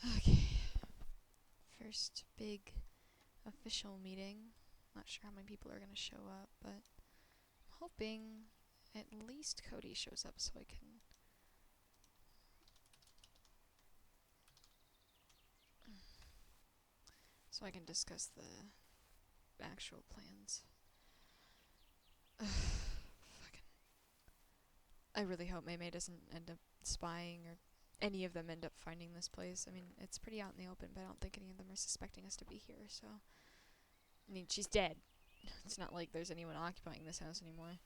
Okay. First big official meeting. Not sure how many people are gonna show up, but I'm hoping at least Cody shows up so I can discuss the actual plans. Fucking. I really hope Maymay doesn't end up spying or any of them end up finding this place. I mean, it's pretty out in the open, but I don't think any of them are suspecting us to be here, so. I mean, she's dead. It's not like there's anyone occupying this house anymore.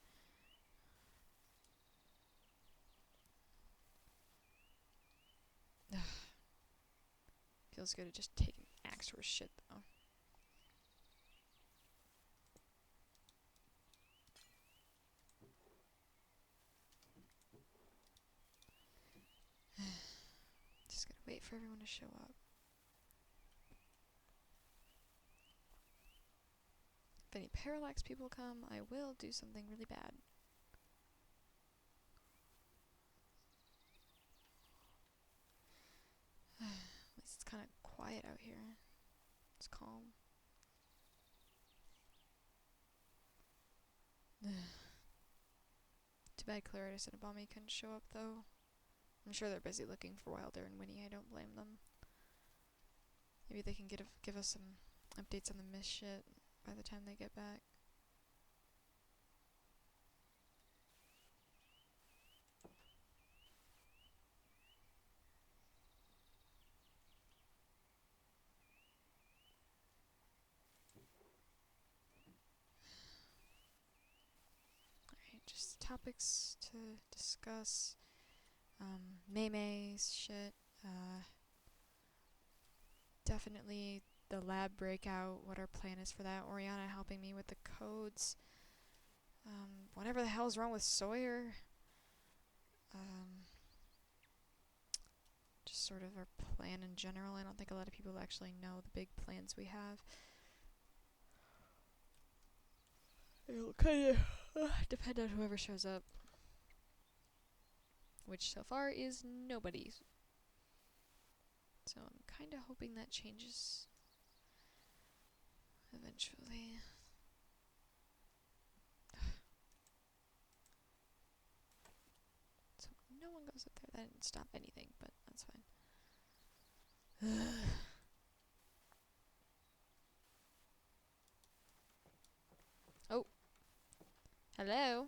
Feels good to just take an axe to her shit, though. Just gotta wait for everyone to show up. If any parallax people come, I will do something really bad. At least it's kind of quiet out here. It's calm. Too bad Claritas and Abami couldn't show up, though. I'm sure they're busy looking for Wilder and Winnie. I don't blame them. Maybe they can give us some updates on the mist shit by the time they get back. Alright, just topics to discuss. Maymay's shit. Definitely the lab breakout, what our plan is for that. Oriana helping me with the codes. Whatever the hell's wrong with Sawyer. Just sort of our plan in general. I don't think a lot of people actually know the big plans we have. It'll kind of depend on whoever shows up. Which so far is nobody. So I'm kind of hoping that changes eventually. So no one goes up there. That didn't stop anything, but that's fine. Oh. Hello?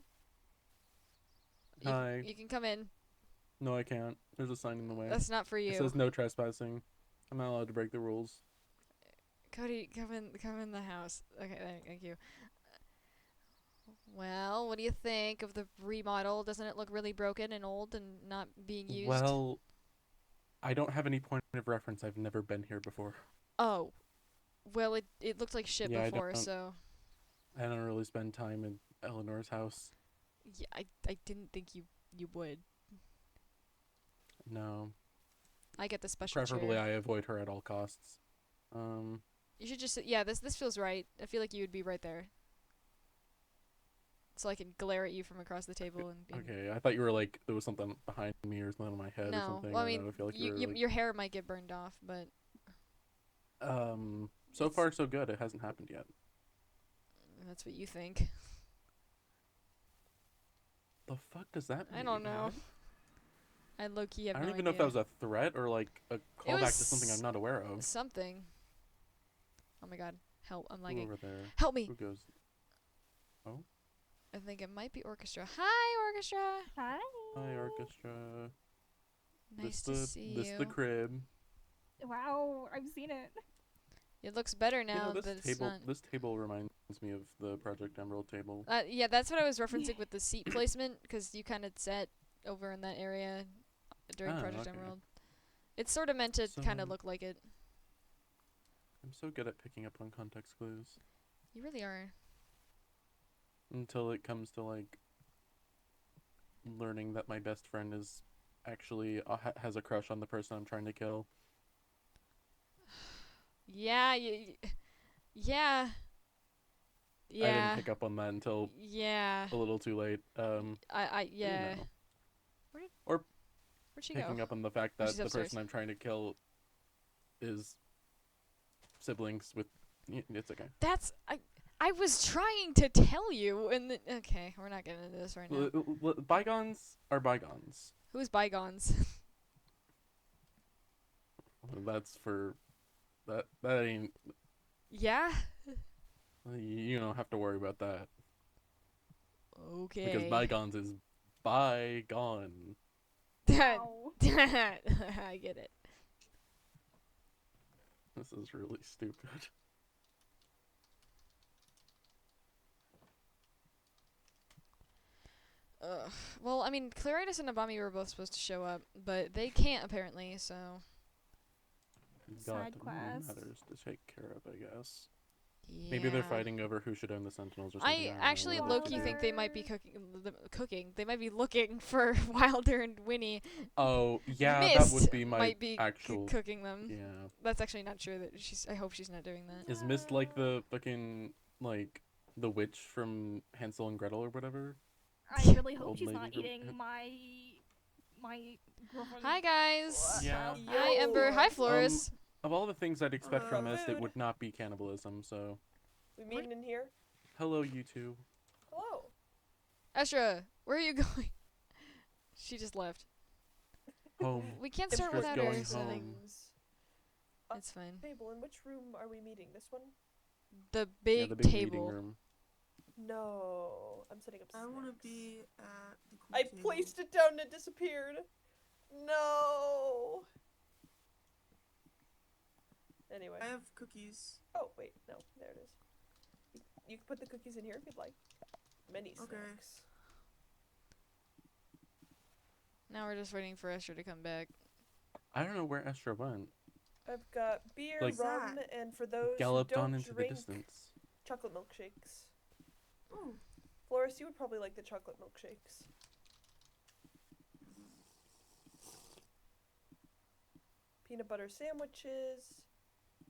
Hi. You can come in. No, I can't. There's a sign in the way. That's not for It you. says no trespassing. I'm not allowed to break the rules. Cody, come in the house. Okay, thank you. Well, what do you think of the remodel? Doesn't it look really broken and old and not being used? Well, I don't have any point of reference. I've never been here before. Oh, well, it looked like shit Yeah, before, so I don't really spend time in Eleanor's house. yeah, I didn't think you would. No. I get the special Preferably chair. I avoid her at all costs. Um, You should just yeah, this feels right. I feel like you would be right there. So I can glare at you from across the table and okay, I thought you were like there was something behind me or something on my head or no. something. Well, I I don't mean, know. I feel like you were like your hair might get burned off, but so it's far so good. It hasn't happened yet. that's what you think. The fuck does that I don't know. mean? I low key have I no don't even know if that idea. was a threat or like a It callback to something I'm was not aware of. something. Oh my god. Help, I'm Who lagging. over there? Help me! Who goes? Oh, I think it might be Orchestra. Hi, Orchestra! Hi. hi orchestra. Nice to see This the you. crib. Wow, I've seen it. It looks better You know now that it's not. this table reminds me of the Project Emerald table. Yeah, that's what I was referencing with the seat placement, because you kind of sat over in that area during Ah, Project okay. Emerald. It's sort of meant to So kind of look like it. I'm so good at picking up on context clues You really are. until it comes to like learning that my best friend is actually has a crush on the person I'm trying to kill. Yeah, yeah, I didn't yeah, pick up on that until yeah. a little too late. But you Yeah. know, Where did or where'd she go? picking up on the fact Oh, that she's the upstairs. person I'm trying to kill is siblings with. It's okay. That's I was trying to tell you, and okay, we're not getting into this right now. Bygones are bygones. Who's bygones? That's for that ain't. Yeah. You don't have to worry about that Okay. because bygones is bygone. Ow. I get it. This is really stupid. Ugh. Well, I mean, Claritas and Abami were both supposed to show up, but they can't apparently, so. Got Side quest. matters to take care of, I guess. Yeah. Maybe they're fighting over who should own the Sentinels or something. I don't know actually what they low-key should do. think they might be cooking. They might be looking for Wilder and Winnie. Oh, yeah, Mist that would be my might be actual. cooking them. Yeah. That's actually not true. That I hope she's not doing that. Is Mist like the fucking, like, the witch from Hansel and Gretel or whatever? I really hope Old she's lady not from- eating my girlfriend. Hi guys. Yeah. Hi Ember. Hi Flores. Of all the things I'd expect from Mist, it Food. would not be cannibalism, so. We meeting in here? Hello, you two. Hello. Estra, where are you going? She just left. Home. We can't It's start just without her. going So home. it's fine. Fable, in which room are we meeting? This one? The Yeah, big, the big meeting table. room. No. I'm setting up I want to snacks. be at the cool I table. placed it down and it disappeared. No. Anyway. I have cookies. Oh, wait. No. There it is. You can put the cookies in here if you'd like. Many Okay. snacks. Now we're just waiting for Estra to come back. I don't know where Estra went. I've got beer, Like- rum, and for those who Galloped don't on into the drink distance. chocolate milkshakes. Oh, Flores, you would probably like the chocolate milkshakes. Peanut butter sandwiches,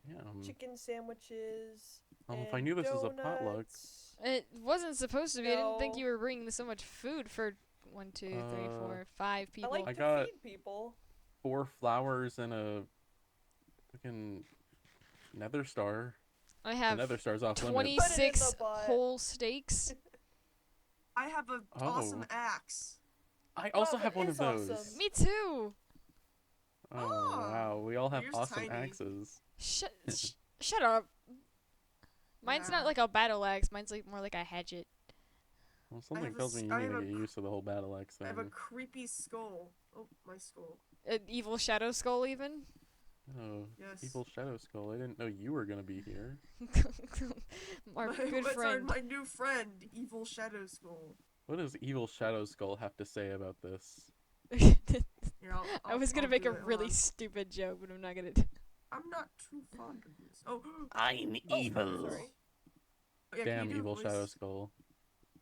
Yeah. chicken sandwiches. If I and knew this was a potluck. donuts. It wasn't supposed to be. I didn't think No. you were bringing so much food for 1, 2, 3, 4, 5 I people. like I to got- feed people. 4 flowers and a fucking nether star. I The have nether star's off limits. 26 Put it in the butt. whole steaks. I have an Oh. awesome axe. I also Wow, have that one of is those. awesome. Me too. Oh, Oh, wow. We all have yours awesome tiny. axes. Shut up. Mine's Yeah. not like a battle axe. Mine's like more like a hatchet. Well, something have a tells me s- you I need have to a get cr- used to the whole battle axe I have a thing. creepy skull. Oh, my skull. An evil shadow skull, even. Oh, Yes. evil shadow skull. I didn't know you were gonna be here. Our my, good what's friend. my new friend, Evil Shadow Skull. What does evil shadow skull have to say about this? Here, I was gonna I'll make do a it, hold really on. stupid joke, but I'm not gonna. I'm not too fond of this. Oh, I'm Oh, evil. sorry. yeah, can Damn, you do a evil voice? shadow skull.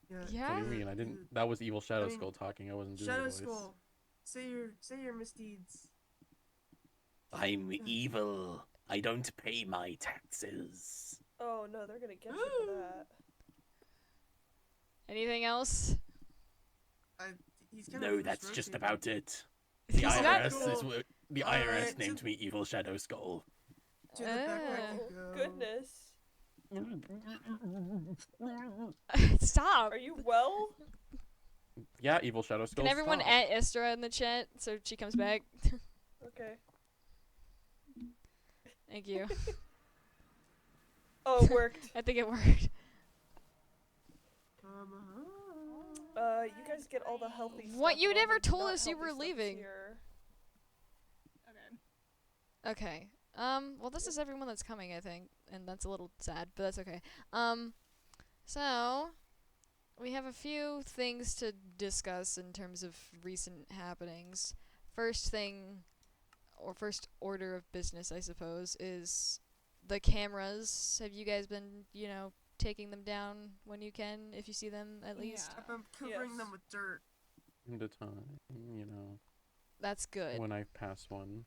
Yeah. What Yeah? do you mean? I didn't. That was evil shadow I mean, skull talking. I wasn't doing Shadow the voice. Skull, say your misdeeds. I'm evil. I don't pay my taxes. Oh no, they're gonna get you for that. Anything else? He's kind No, of that's just rotating. about it. He's The not- IRS is what the IRS Alright, named to- me Evil Shadow Skull. To the backpack Ah. you Oh, go. goodness. Stop. Are you well? Yeah, evil shadow skull. Can everyone stop. add Estra in the chat so she comes back? Okay. Thank you. Oh, it worked. I think it worked. Come on. You guys get all the healthy stuff. What? You and all never the told not us you healthy were stuff's leaving. here. Okay. Okay. Well, this is everyone that's coming, I think, and that's a little sad, but that's okay. So we have a few things to discuss in terms of recent happenings. First thing, or first order of business, I suppose, is the cameras. Have you guys been, taking them down when you can, if you see them at least? Yeah. I've been covering Yes. them with dirt. Into time, That's good. when I pass one.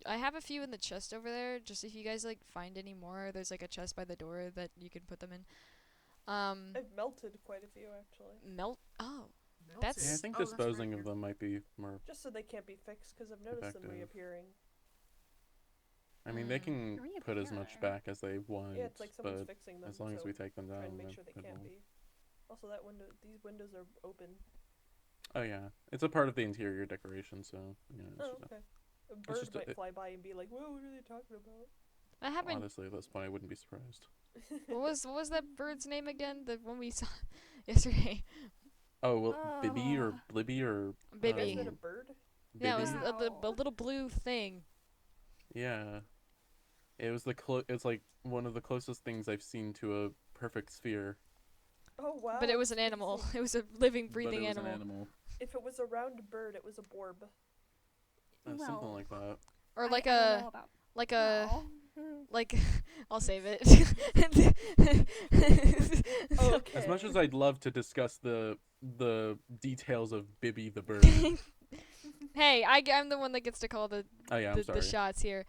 I have a few in the chest over there. Just if you guys find any more, there's a chest by the door that you can put them in. I've melted quite a few actually, Melt. Oh, Melted. That's- Yeah, I think Oh, that's disposing right of here. them might be more. just so they can't be fixed because I've noticed them Effective. reappearing. I mean, they Mm. can put as much Reappear. back as they want, Yeah, it's like someone's but fixing them. as long as so we take them try down, and make then sure they it can't will. be. Also, that window, these windows are open. Oh yeah, it's a part of the interior decoration, so yeah. It's Oh, just okay. A bird just a- might it- fly by and be like, "Whoa, what are they talking about?" That happened. honestly, at this point, I wouldn't be surprised. What was that bird's name again? The one we saw yesterday. Oh well, Bibby or Oh. Blibby or You guys Bibby. met a bird? Yeah, it was Bibby? a little blue thing. Yeah, it was it's like one of the closest things I've seen to a perfect sphere. Oh wow. But it was an it's animal. like- It was a living, But breathing it was animal. an animal. if it was a round bird, it was a borb. Something Well, like that. Or I like don't a know about like a well. like I'll save it. Okay. As much as I'd love to discuss the details of Bibby the bird. Hey, I'm the one that gets to call the Oh yeah, I'm sorry. the shots here.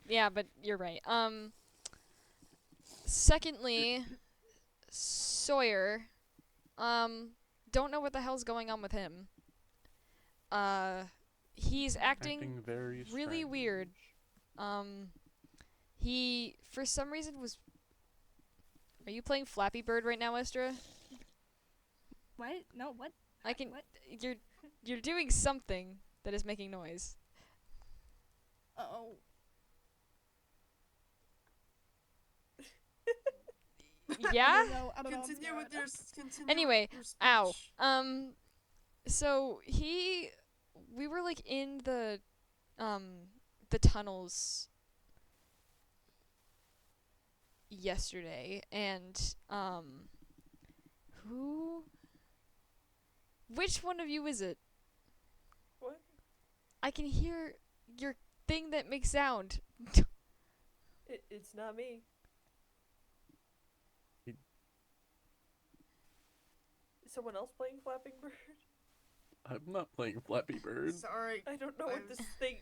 Yeah, but you're right. Secondly, Sawyer. Don't know what the hell's going on with him. He's acting very really strange. weird. He for some reason was. Are you playing Flappy Bird right now, Estra? What? No, what? I can. What? You're doing something that is making noise. Oh. Yeah. I don't know what's Continue going with on. your continue Anyway, with your ow. speech. So we were like in the tunnels yesterday, and which one of you is it? What? I can hear your thing that makes sound. It's not me. Is someone else playing Flapping Bird? I'm not playing Flappy Bird. Sorry. I don't know what I'm- this thing.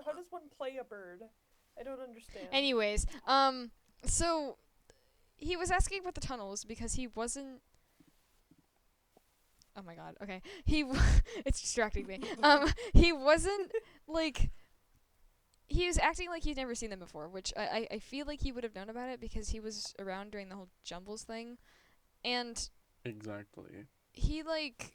How does one play a bird? I don't understand. Anyways, so he was asking about the tunnels because he wasn't. Oh my god. Okay. It's distracting me. He wasn't like. He was acting like he'd never seen them before, which I feel like he would have known about it because he was around during the whole Jumbles thing, and Exactly. he like.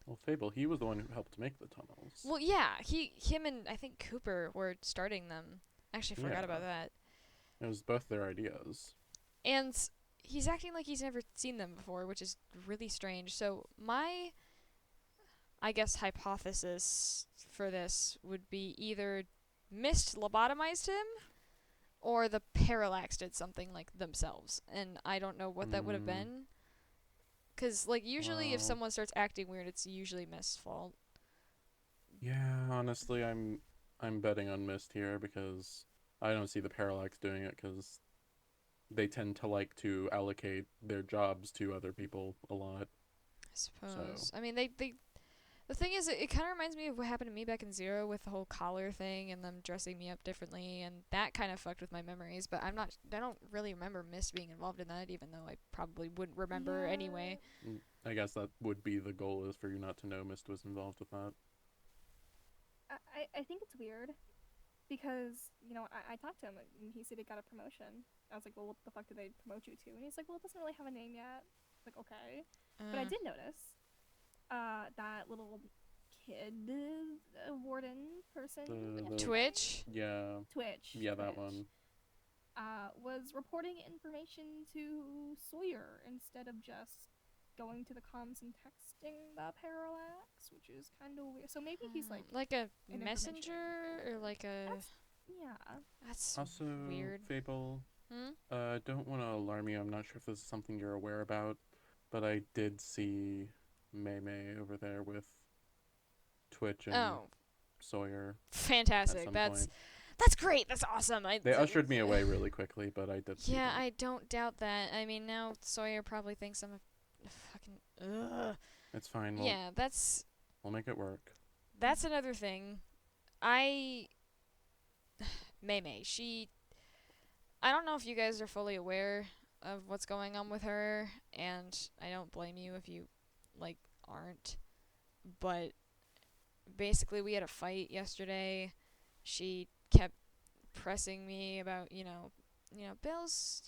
Well, Fable, he was the one who helped make the tunnels. Well, yeah. Him and I think Cooper were starting them. Actually, forgot about Yeah. that. It was both their ideas. And he's acting like he's never seen them before, which is really strange. So my, I guess, hypothesis for this would be either Mist lobotomized him, or the Parallax did something like themselves, and I don't know what that would have Mm. been. 'Cause like usually if Well- someone starts acting weird, it's usually Mist's fault. Yeah, honestly, I'm betting on Mist here because I don't see the Parallax doing it because they tend to like to allocate their jobs to other people a lot. I suppose. I mean, they the thing is, it kind of reminds me of what happened to me back in Zero with the whole collar thing and them dressing me up differently, and that kind of fucked with my memories. But I don't really remember Mist being involved in that, even though I probably wouldn't remember Yeah. anyway. I guess that would be the goal, is for you not to know Mist was involved with that. I think it's weird because, I talked to him and he said he got a promotion. I was like, well, what the fuck did they promote you to? And he's like, well, it doesn't really have a name yet. Like, okay. But I did notice that little kid warden person. The- Twitch. Yeah, Twitch. yeah, that Twitch, one. was reporting information to Sawyer instead of just going to the comms and texting the Parallax, which is kind of weird. So maybe he's like, a an messenger or like a. yeah. That's Also, weird. Fable, Hmm? don't want to alarm you. I'm not sure if this is something you're aware about, but I did see May over there with Twitch and Oh, Sawyer at fantastic! some That's point. that's great. That's awesome. They ushered me away really quickly, but I did see Yeah, them. I don't doubt that. I mean, now Sawyer probably thinks I'm a fucking. Ugh. It's fine. Yeah, We'll make it work. that's another thing. May, I don't know if you guys are fully aware of what's going on with her, and I don't blame you if you, like, aren't. But basically we had a fight yesterday. She kept pressing me about, Bill's,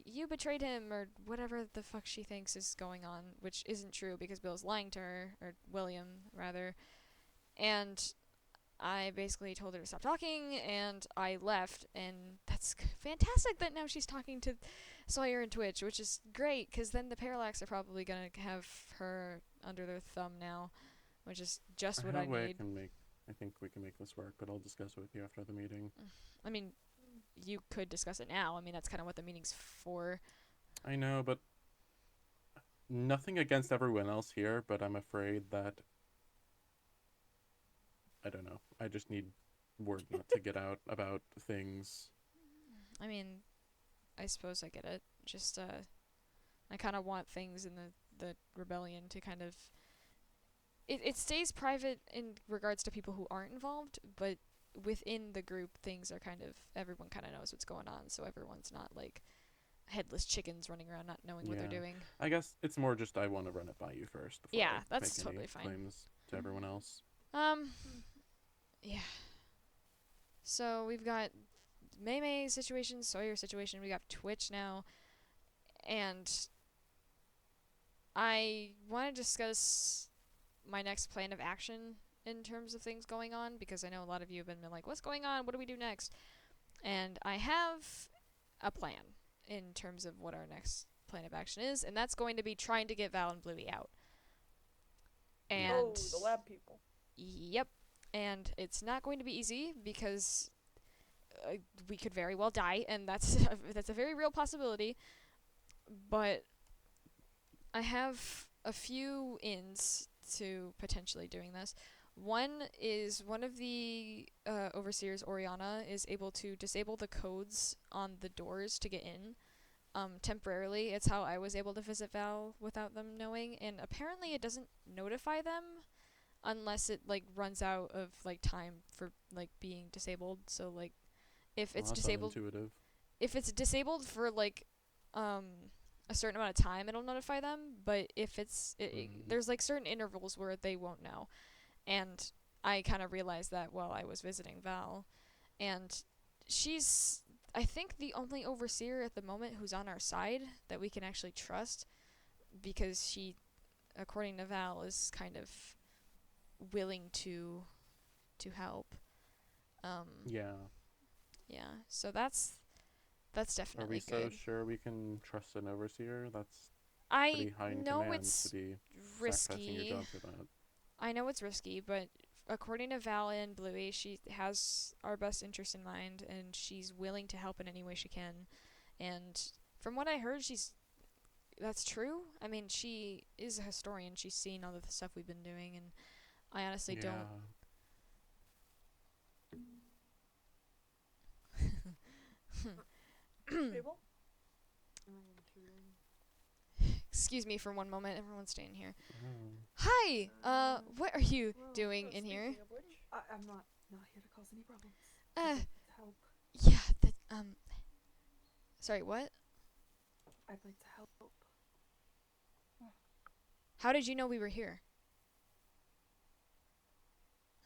you betrayed him or whatever the fuck she thinks is going on, which isn't true because Bill's lying to her, or William, rather. And I basically told her to stop talking, and I left, and that's fantastic that now she's talking to Sawyer and Twitch, which is great, because then the Parallax are probably going to have her under their thumb now, which is just what I need. I think we can make this work, but I'll discuss it with you after the meeting. I mean, you could discuss it now. I mean, that's kind of what the meeting's for. I know, but nothing against everyone else here, but I'm afraid that I don't know. I just need word not to get out about things. I mean, I suppose I get it. Just, I kind of want things in the rebellion to kind of... It stays private in regards to people who aren't involved, but within the group, things are kind of... Everyone kind of knows what's going on, so everyone's not, like, headless chickens running around not knowing what they're doing. I guess it's more just I want to run it by you first before Yeah, I that's make totally any fine. claims to everyone else. Yeah. So we've got May situation, Sawyer situation, we got Twitch now, and I want to discuss my next plan of action in terms of things going on, because I know a lot of you have been like, what's going on? What do we do next? And I have a plan in terms of what our next plan of action is, and that's going to be trying to get Val and Bluey out. And the lab people. Yep. And it's not going to be easy because we could very well die, and that's that's a very real possibility. But I have a few ins to potentially doing this. One is one of the overseers, Oriana, is able to disable the codes on the doors to get in temporarily. It's how I was able to visit Val without them knowing, and apparently it doesn't notify them unless it like runs out of like time for like being disabled. So like if it's disabled, Intuitive. if it's disabled for like a certain amount of time, it'll notify them, but if it's there's like certain intervals where they won't know. And I kind of realized that while I was visiting Val, and she's I think the only overseer at the moment who's on our side that we can actually trust, because she, according to Val, is kind of willing to help. Yeah. Yeah. So that's Are definitely we so good. sure we can trust an overseer? That's pretty I high in know command it's to be sacrificing your risky. job for that. I know it's risky, but according to Val and Bluey, she has our best interest in mind, and she's willing to help in any way she can. And from what I heard, that's true. I mean, she is a historian. She's seen all of the stuff we've been doing, and I honestly don't. Fable? Excuse me for one moment. Everyone's staying here. Oh. Hi. What are you doing in here? Speaking of which, I'm not here to cause any problems. Uh, Help. yeah. Sorry. What? I'd like to help. How did you know we were here?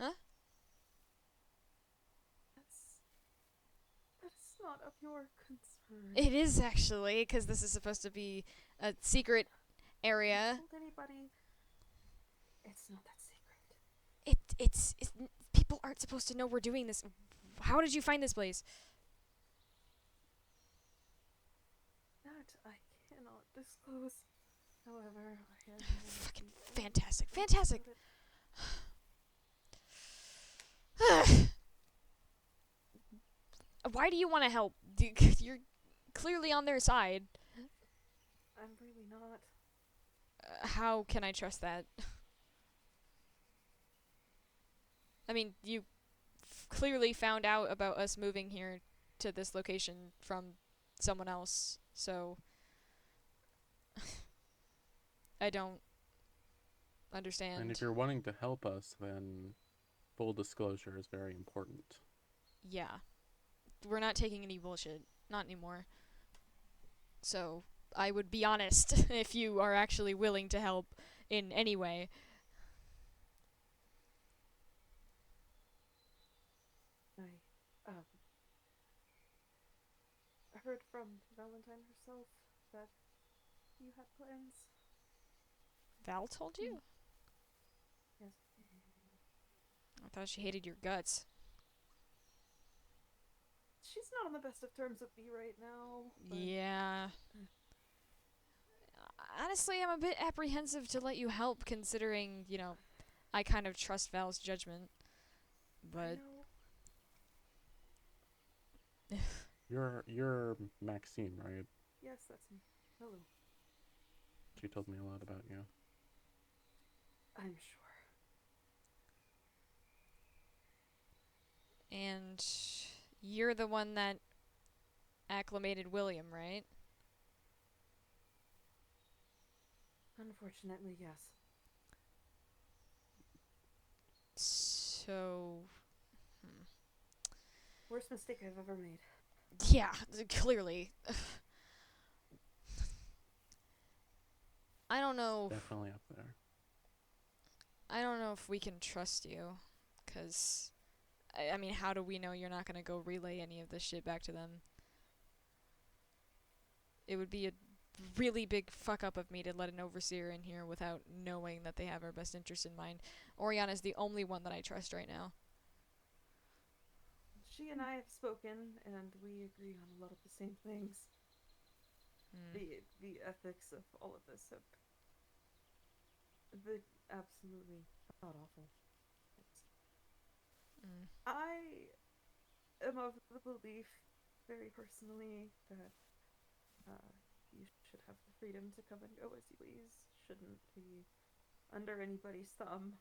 Huh? That's not of your concern. It is actually, because this is supposed to be a secret area. Told anybody? It's not that secret. It's people aren't supposed to know we're doing this. How did you find this place? That I cannot disclose. However, I am Fucking fantastic. Fantastic. Why do you want to help? You're clearly on their side. I'm really not. How can I trust that? I mean, you clearly found out about us moving here to this location from someone else, so I don't understand. And if you're wanting to help us, then full disclosure is very important. Yeah. We're not taking any bullshit. Not anymore. So, I would be honest if you are actually willing to help in any way. heard from Valentine herself that you had plans. Val told you? Yes. I thought she hated your guts. She's not on the best of terms with me right now. But Yeah. Honestly, I'm a bit apprehensive to let you help, considering, you know, I kind of trust Val's judgment. I But know. You're Maxine, right? Yes, that's me. Hello. She told me a lot about you. I'm sure. and you're the one that acclimated William, right? Unfortunately, yes. So, Worst mistake I've ever made. yeah, clearly. I don't know. Definitely up there. I don't know if we can trust you, 'cause I mean, how do we know you're not gonna go relay any of this shit back to them? It would be a really big fuck up of me to let an overseer in here without knowing that they have our best interest in mind. Oriana's the only one that I trust right now. She and I have spoken, and we agree on a lot of the same things. The ethics of all of this have been absolutely god awful. I am of the belief, very personally, that you should have the freedom to come and go as you please. Shouldn't be under anybody's thumb.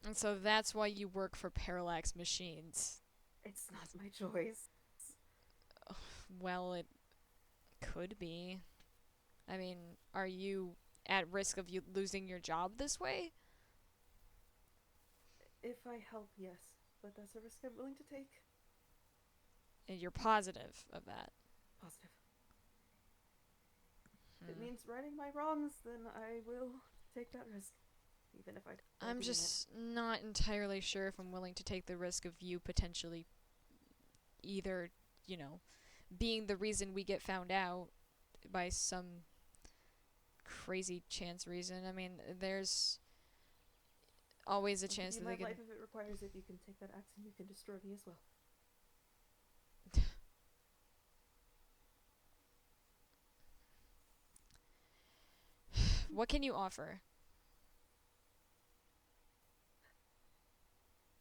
And so that's why you work for Parallax Machines. It's not my choice. Well, it could be. I mean, are you at risk of you losing your job this way? If I help, yes, but that's a risk I'm willing to take. And you're positive of that? Positive. If it means righting my wrongs, then I will take that risk, even if I. I'm just not entirely sure if I'm willing to take the risk of you potentially either, you know, being the reason we get found out by some crazy chance reason. I mean, there's always a chance that they my can. life, if it requires it, you can take that axe and you can destroy me as well. What can you offer?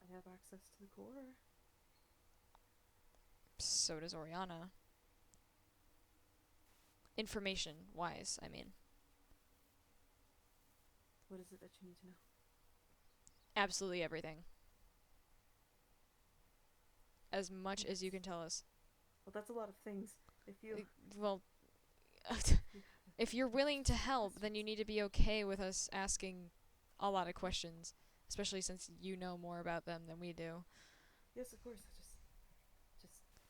I have access to the core. So does Oriana. Information-wise, I mean. What is it that you need to know? Absolutely everything. As much as you can tell us. Well, that's a lot of things. If you... Well, if you're willing to help, then you need to be okay with us asking a lot of questions, especially since you know more about them than we do. Yes, of course.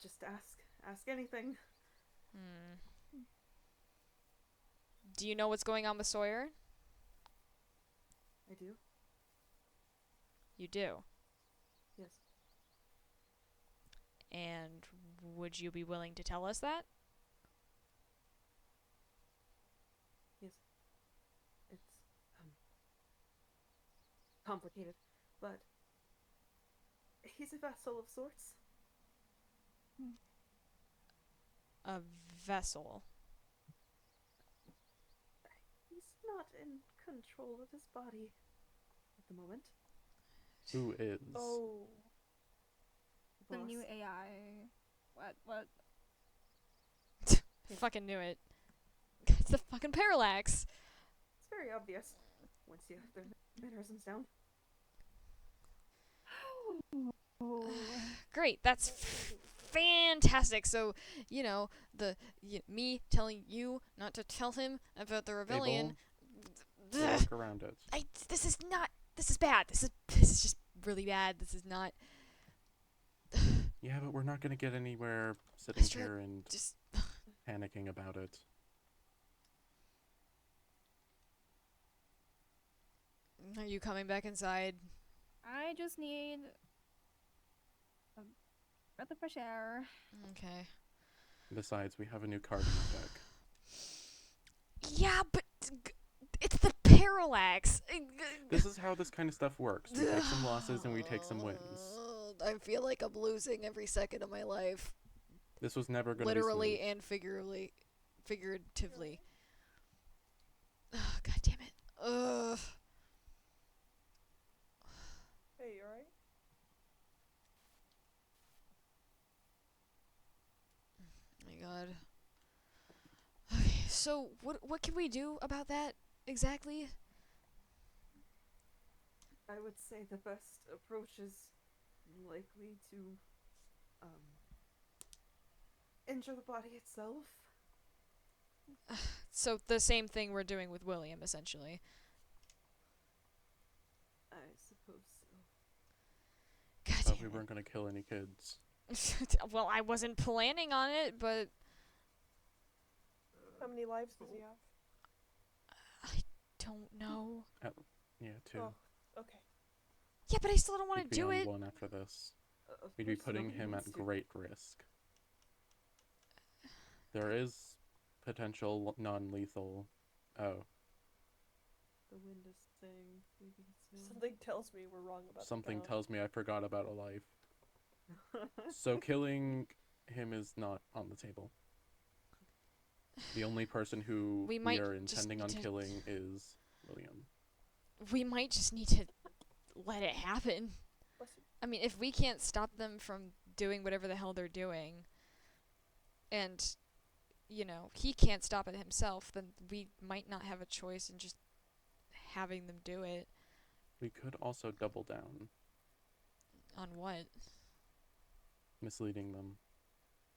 Just ask anything. Do you know what's going on with Sawyer? I do. You do. Yes. And would you be willing to tell us that? Yes. It's complicated, but he's a vassal of sorts. A vessel. He's not in control of his body at the moment. Who is? Oh. The Boss. new AI. What? Fucking knew it. It's the fucking Parallax. It's very obvious once you have their mannerisms down. Great, that's fantastic. So, you know, me telling you not to tell him about the rebellion. We'll work around it. This is bad. This is just really bad. This is not. Yeah, but we're not gonna get anywhere sitting Let's try here and just. panicking about it. Are you coming back inside? I just need Breath of fresh air. Okay. Besides, we have a new card in the deck. Yeah, but it's the parallax. This is how this kind of stuff works. We take some losses and we take some wins. I feel like I'm losing every second of my life, This was never going to be literally smooth. and figuratively. Oh, God damn it. Ugh. Hey, you alright? My God. Okay, so what can we do about that exactly? I would say the best approach is likely to injure the body itself. So the same thing we're doing with William, essentially. I suppose so. God Thought we damn weren't going to kill any kids. it. Well, I wasn't planning on it, but How many lives does he have? I don't know. Yeah, 2. Oh, okay. Yeah, but I still don't want He'd to be do on it. 1 after this. Of We'd be course, putting nobody him wants at to. great risk. There is potential non-lethal. Oh, The wind is saying maybe it's no. Something tells me we're wrong about something the tells me I forgot about a life. So killing him is not on the table. The only person who We we might are just intending need on to- killing is William. We might just need to let it happen. Bless you. I mean, if we can't stop them from doing whatever the hell they're doing, and, you know, he can't stop it himself, then we might not have a choice in just having them do it. We could also double down, On what? misleading them.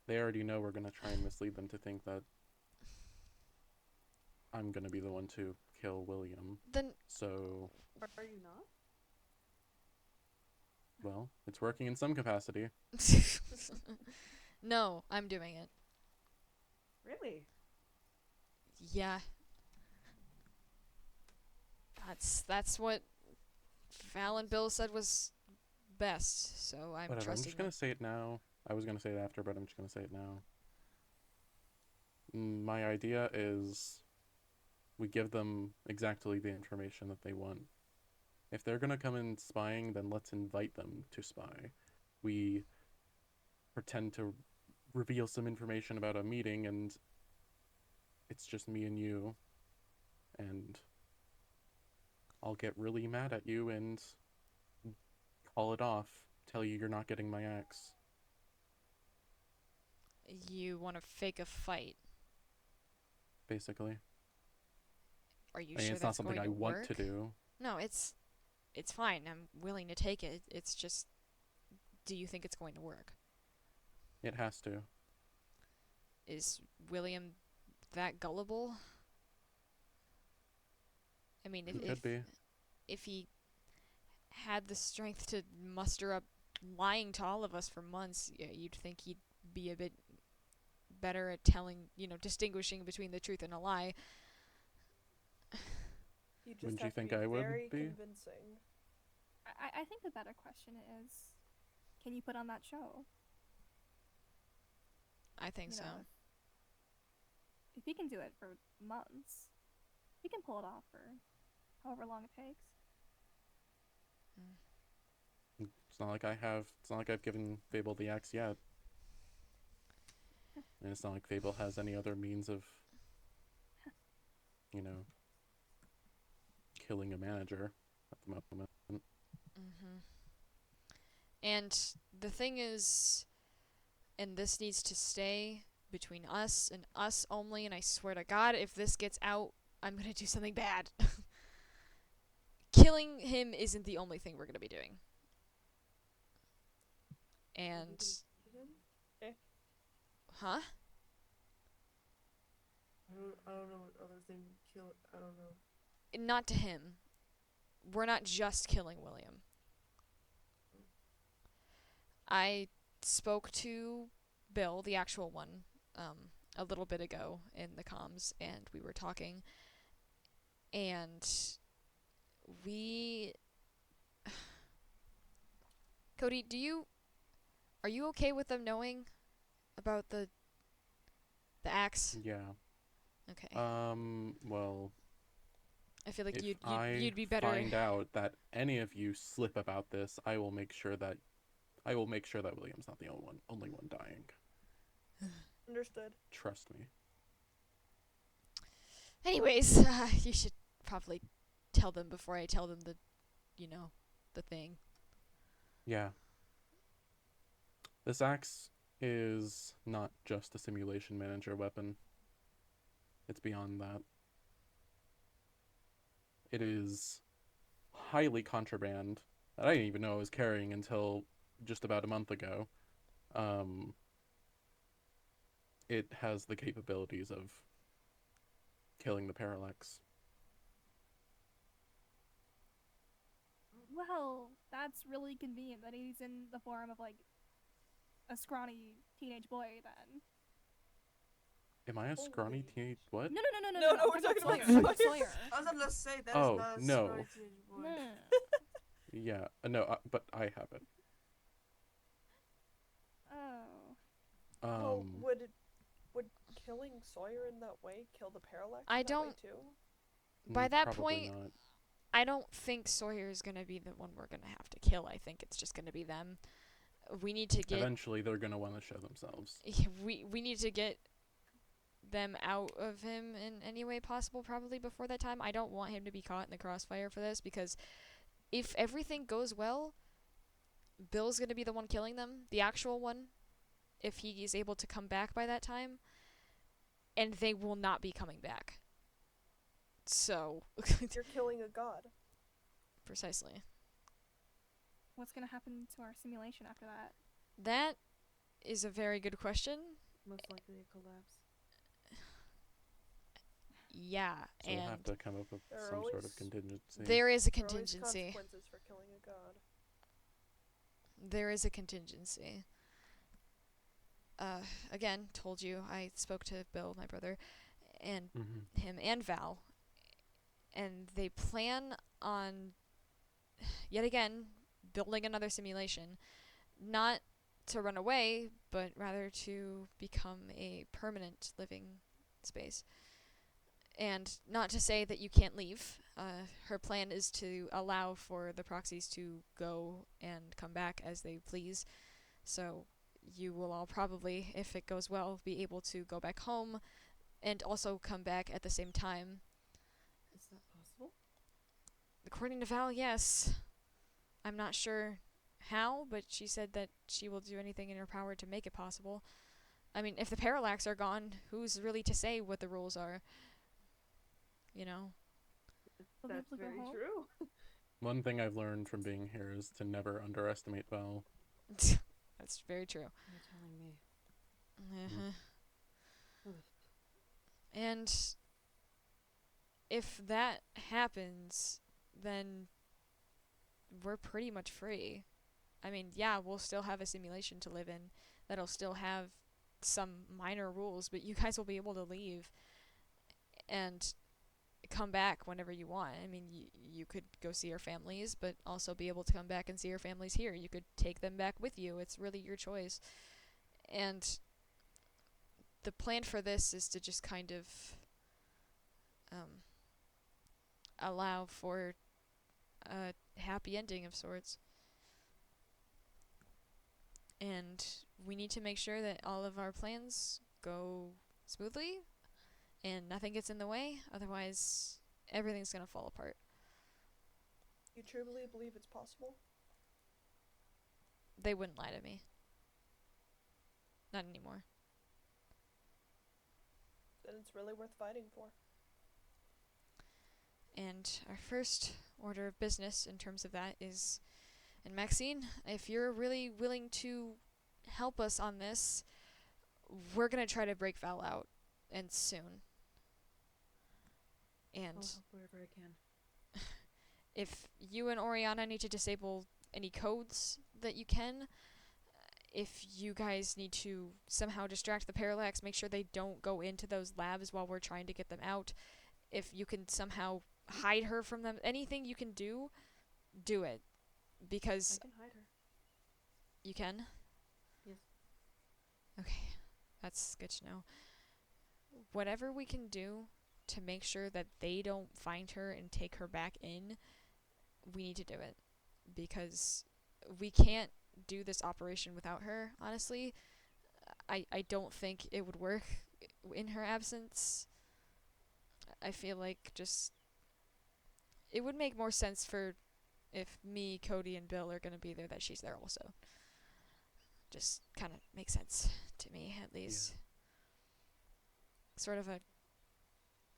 They already know we're going to try and mislead them to think that I'm going to be the one to kill William. Then So, Are you not? well, it's working in some capacity. no, I'm doing it. Really? Yeah. That's what Val and Bill said was best, so I'm Whatever, I'm trusting just going them. to say it now. I was going to say it after, but I'm just going to say it now. My idea is we give them exactly the information that they want. If they're going to come in spying, then let's invite them to spy. We pretend to reveal some information about a meeting, and it's just me and you. And I'll get really mad at you and call it off. Tell you you're not getting my axe. You want to fake a fight. Basically. Are you I mean, sure it's not that's something going I to want work? to do. No, it's fine. I'm willing to take it. It's just, do you think it's going to work? It has to. Is William that gullible? I mean, He could be. if he had the strength to muster up lying to all of us for months, you'd think he'd be a bit better at telling, distinguishing between the truth and a lie. You just Wouldn't you have to think be I would very be? convincing. I think the better question is, can you put on that show? I think You so. know, if he can do it for months, he can pull it off for however long it takes. It's not like I've given Fable the axe yet. And it's not like Fable has any other means of, killing a manager at the moment. Mm-hmm. And the thing is, and this needs to stay between us and us only, and I swear to God, if this gets out, I'm gonna do something bad. Killing him isn't the only thing we're gonna be doing. And... Huh? I don't know what other thing kill. I don't know. Not to him. We're not just killing William. I spoke to Bill, the actual one, a little bit ago in the comms, and we were talking, and we... Cody, Are you okay with them knowing about the axe? Yeah. Okay. Well, I feel like if you'd be better. find out that any of you slip about this, I will make sure that William's not the only one dying. Understood. Trust me. Anyways, you should probably tell them before I tell them the thing. Yeah. This axe is not just a simulation manager weapon. It's beyond that. It is highly contraband that I didn't even know I was carrying until just about a month ago. It has the capabilities of killing the parallax. Well, that's really convenient that he's in the form of like a scrawny teenage boy then. Am I a scrawny Holy teenage what? No, No, we're talking Sawyer. about We're talking Sawyer. Sawyer. I was gonna say that Oh, is not a no. scrawny teenage boy. No. Yeah, no, but I have it. Oh. Well, Um, would killing Sawyer in that way kill the parallax? I in that way don't- too? By that probably point, not. I don't think Sawyer's gonna be the one we're gonna have to kill. I think it's just gonna be them. We need to get Eventually, they're gonna want to show themselves. we need to get them out of him in any way possible, probably before that time. I don't want him to be caught in the crossfire for this, because if everything goes well, Bill's gonna be the one killing them, the actual one, if he is able to come back by that time, and they will not be coming back. So, You're killing a god. precisely. What's gonna happen to our simulation after that? That is a very good question. Most likely a collapse. Yeah, So we'll have and to come up with There are some sort always- of contingency. there is a There are always contingency. consequences for killing a god. There is a contingency. Again, told you, I spoke to Bill, my brother, and him and Val, and they plan on, yet again, building another simulation, not to run away, but rather to become a permanent living space. And not to say that you can't leave. Her plan is to allow for the proxies to go and come back as they please. So you will all probably, if it goes well, be able to go back home and also come back at the same time. Is that possible? According to Val, yes. I'm not sure how, but she said that she will do anything in her power to make it possible. I mean, if the parallax are gone, who's really to say what the rules are? You know? Will they That's able to go very home? true. One thing I've learned from being here is to never underestimate Val. That's very true. You're telling me. Uh-huh. Ugh. And if that happens, then we're pretty much free. I mean, yeah, we'll still have a simulation to live in that'll still have some minor rules, but you guys will be able to leave and come back whenever you want. I mean, you could go see your families, but also be able to come back and see your families here. You could take them back with you. It's really your choice. And the plan for this is to just kind of allow for a happy ending of sorts. And we need to make sure that all of our plans go smoothly and nothing gets in the way, otherwise everything's gonna fall apart. You truly believe it's possible? They wouldn't lie to me. Not anymore. Then it's really worth fighting for. And our first order of business in terms of that is, and Maxine, if you're really willing to help us on this, we're gonna try to break Val out, and soon. And I'll help wherever I can. if you and Oriana need to disable any codes that you can, if you guys need to somehow distract the parallax, make sure they don't go into those labs while we're trying to get them out. If you can somehow hide her from them, anything you can do, do it. Because I can hide her. you can. Okay, that's good to know. Whatever we can do to make sure that they don't find her and take her back in, we need to do it. Because we can't do this operation without her, honestly. I don't think it would work in her absence. I feel like just it would make more sense for if me, Cody, and Bill are gonna be there that she's there also. Just kind of makes sense to me, at least. Sort of a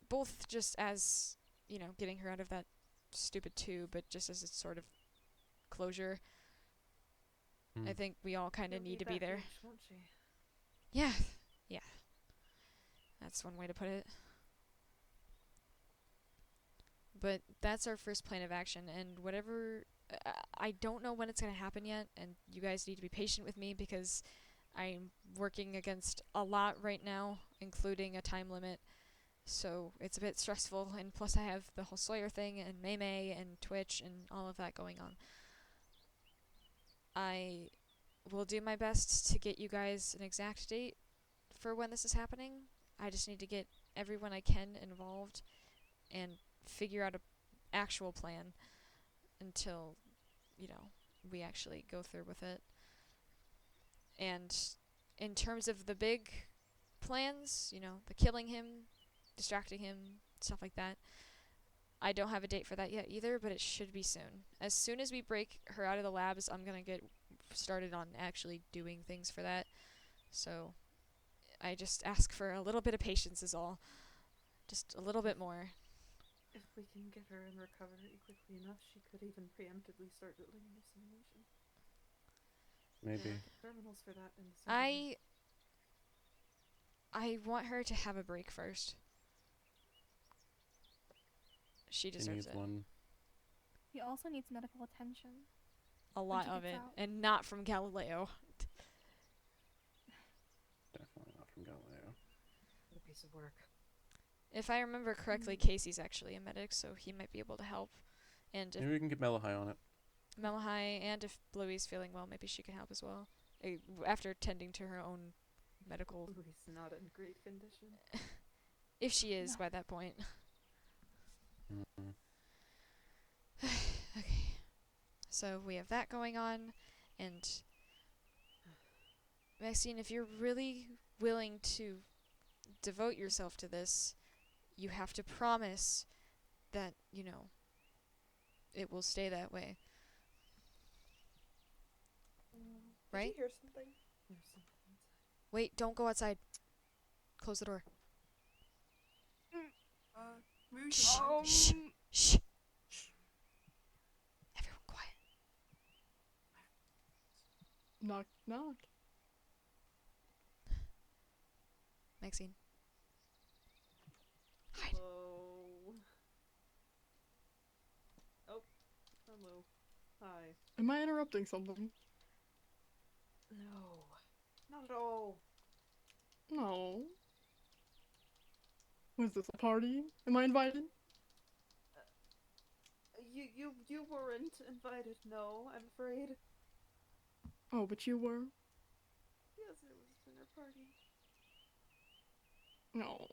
both just as getting her out of that stupid tube, but just as a sort of closure. I think we all kind of She'll need to be back there. rich, won't she? Yeah, yeah. That's one way to put it. But that's our first plan of action, and whatever. I don't know when it's going to happen yet, and you guys need to be patient with me because I'm working against a lot right now, including a time limit. So it's a bit stressful, and plus I have the whole Sawyer thing, and May and Twitch, and all of that going on. I will do my best to get you guys an exact date for when this is happening. I just need to get everyone I can involved and figure out a actual plan until, we actually go through with it. And in terms of the big plans, the killing him, distracting him, stuff like that, I don't have a date for that yet either, but it should be soon. As soon as we break her out of the labs, I'm gonna get started on actually doing things for that. So I just ask for a little bit of patience is all. Just a little bit more. If we can get her in recovery quickly enough, she could even preemptively start building a new simulation. Maybe. There are terminals for that in the server. I want her to have a break first. She She deserves needs it. one. He also needs medical attention. A lot she of gets it. out. And not from Galileo. Definitely not from Galileo. What a piece of work. If I remember correctly, Casey's actually a medic, so he might be able to help. And if Maybe we can get Melahai on it. Melahai and if Bluey's feeling well, maybe she can help as well. After tending to her own medical... Louis not in great condition. If she is No. by that point. Mm-hmm. Okay. So we have that going on, and Maxine, if you're really willing to devote yourself to this, you have to promise that, it will stay that way. Did Right? you hear something? There's something inside. Wait, don't go outside. Close the door. Maybe we Shh. should Shh. Shh. Everyone quiet. Knock, knock. Maxine. Hide. Hello. Oh, hello. Hi. Am I interrupting something? No, not at all. No. Was this a party? Am I invited? You weren't invited. No, I'm afraid. Oh, but you were? Yes, it was a dinner party. No.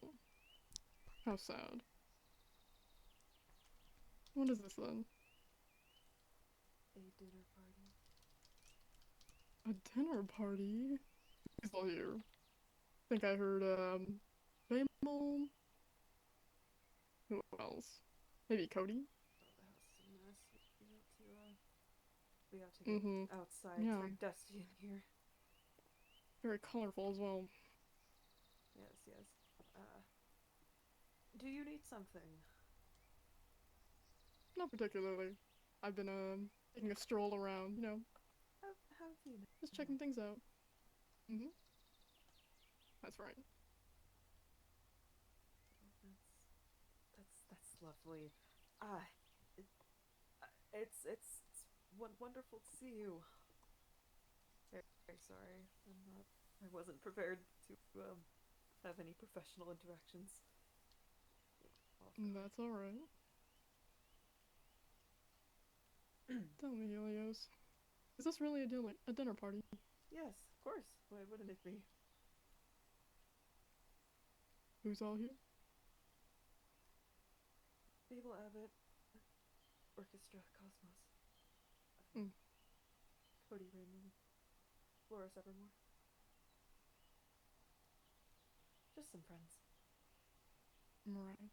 How sad. What is this then? A dinner party. A dinner party? Who's all here? Think I heard, Fable? Who else? Maybe Cody? Oh, the house is a mess. We ought to get Mm-hmm. outside. Yeah. It's very dusty in here. Very colorful as well. Yes, yes. Do you need something? Not particularly. I've been, taking a stroll around, How have you just checking things out. Mm-hmm. That's right. That's lovely. It's wonderful to see you. Very, very sorry. I wasn't prepared to have any professional interactions. That's alright. Tell me, Helios. Is this really a dinner party? Yes, of course. Why wouldn't it be? Who's all here? Fable Abbott, Orchestra Cosmos, Mm. Cody Raymond, Flores Evermore. Just some friends. Right.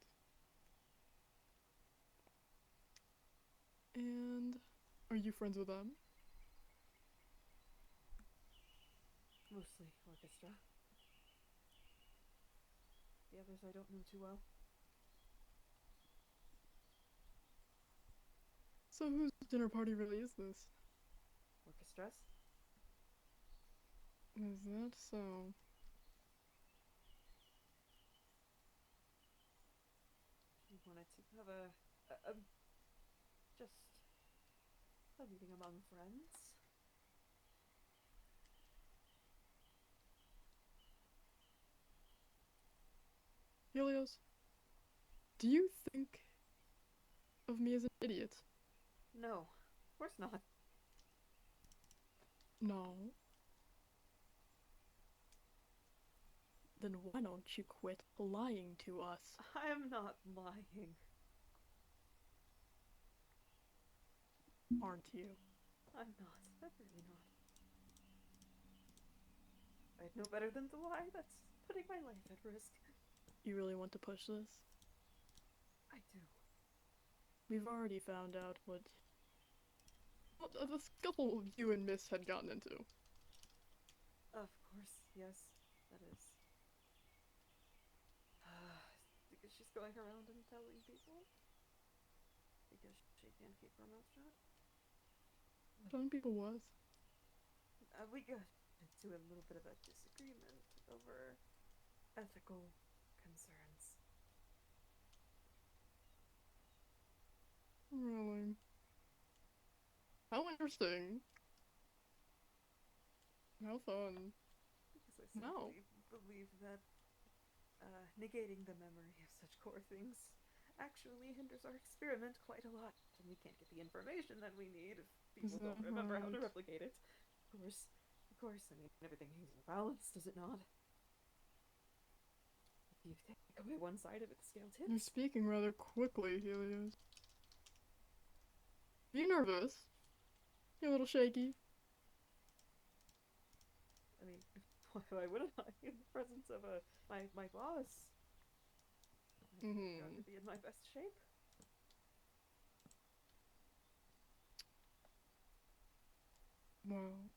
And are you friends with them? Mostly Orchestra. The others I don't know too well. So whose dinner party really is this? Orchestras? Is that so? We wanted to have just a meeting among friends. Helios, do you think of me as an idiot? No, of course not. No. Then why don't you quit lying to us? I'm not lying. Aren't you? I'm not. I'm really not. I'd know better than to lie. That's putting my life at risk. You really want to push this? I do. We've already found out what the scuffle you and Miss had gotten into. Of course, yes, that is. Because she's going around and telling people? Because she can't keep her mouth shut? Telling people what? We got into a little bit of a disagreement over ethical concerns. Really? How interesting. How fun. Because I No. simply believe that negating the memory of such core things actually hinders our experiment quite a lot, and we can't get the information that we need if people Is don't that remember how to right? replicate it. Of course, I mean, everything hangs in the balance, does it not? If you take away one side of it, the scale You're tips. speaking rather quickly, Helios. You nervous? You're a little shaky. I mean, why wouldn't I? In the presence of my boss. I've got to be in my best shape. Well,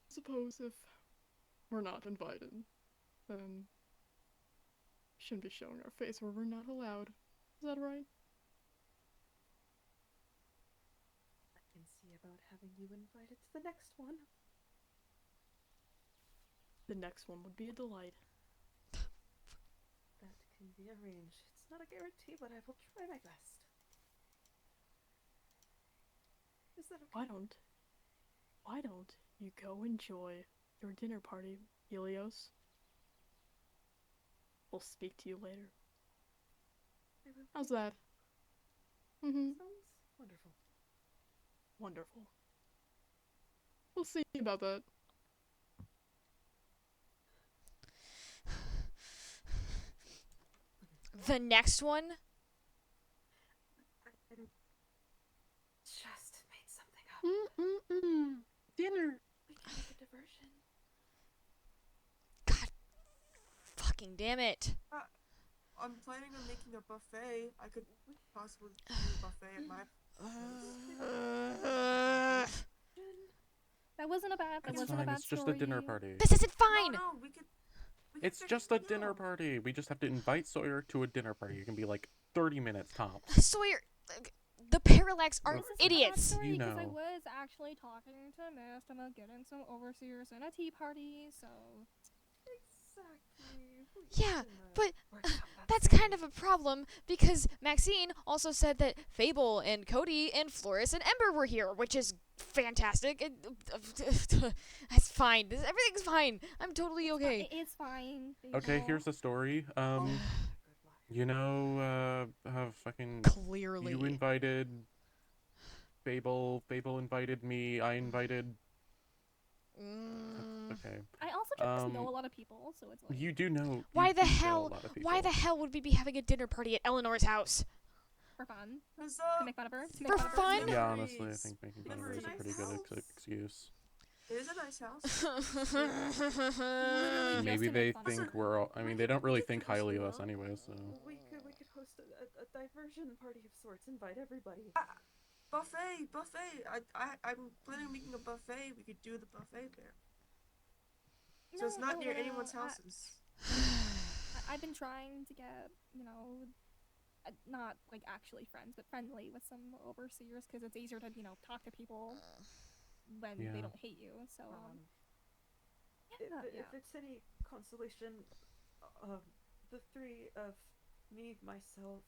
suppose if we're not invited, then we shouldn't be showing our face where we're not allowed. Is that right? I can see about having you invited to the next one. The next one would be a delight. That can be arranged. It's not a guarantee, but I will try my best. Is that okay? Why don't you go enjoy your dinner party, Helios? We'll speak to you later. I will. How's that? Sounds wonderful. Wonderful. We'll see about that. The next one? I just made something up. Dinner. We can make a diversion. God fucking damn it. I'm planning on making a buffet. I could possibly do a buffet at my That wasn't a bad. That It's wasn't fine, a bad it's just a dinner story. party. This isn't fine! No, we could It's figure just a something dinner out. party. We just have to invite Sawyer to a dinner party. It can be like 30 minutes tops. Sawyer, the Parallax are Look, This isn't a bad idiots. story You because I know. was actually talking to Mist about getting some overseers and a tea party, so. Exactly. Yeah, but that's kind of a problem because Maxine also said that Fable and Cody and Flores and Ember were here, which is fantastic. That's fine. Everything's fine. I'm totally okay. It's fine. Okay, Fable. here's the story. You know, fucking Clearly. you invited Fable invited me, I invited Okay. I also just know Um, a lot of people, so it's like. You do know. Why you the do know hell? a lot of Why the people. hell would we be having a dinner party at Eleanor's house? For fun. Cause To make fun of her. To make For fun of her. fun? Yeah, honestly, I memories. think making fun of It's her a is a nice pretty good house. excuse. It is a nice house. Literally just Maybe to they make fun of think her. we're all. I mean, they don't really think highly of us anyway, so. We could host a diversion party of sorts. Invite everybody. Buffet. I'm planning on making a buffet. We could do the buffet there. So it's not near anyone's houses. I've been trying to get, not like actually friends, but friendly with some overseers because it's easier to, talk to people when they Yeah. don't hate you. So, If it's any consolation, the three of me, myself,